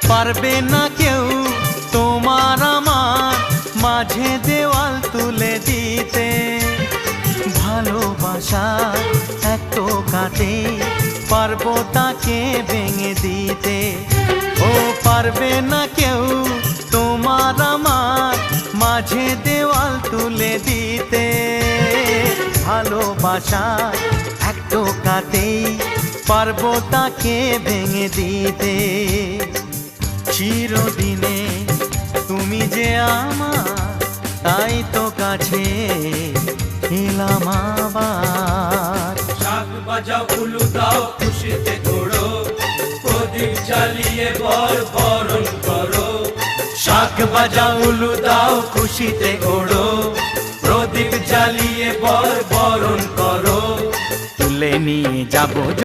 পারবে না কেউ তোমার আমার মাঝে দেওয়াল তুলে দিতে। ভালোবাসা এক টোকাতে পারবো তাকে ভেঙে দিতে। ও পারবে না কেউ তোমার আমার মাঝে দেওয়াল তুলে দিতে। ভালোবাসা এক টোকাতেই পারবো তাকে ভেঙে দিতে। চিরদিনে তুমি যে আমার, তাই তো কাছে এলাম আবার। শাক বাজাও উলু দাও খুশিতে ঘোড়ো, প্রদীপ জ্বালিয়ে বরণ করো। শাক বাজাও উলু দাও খুশিতে ওড়ো, প্রদীপ জ্বালিয়ে বরণ করো। তুলে নিয়ে যাবো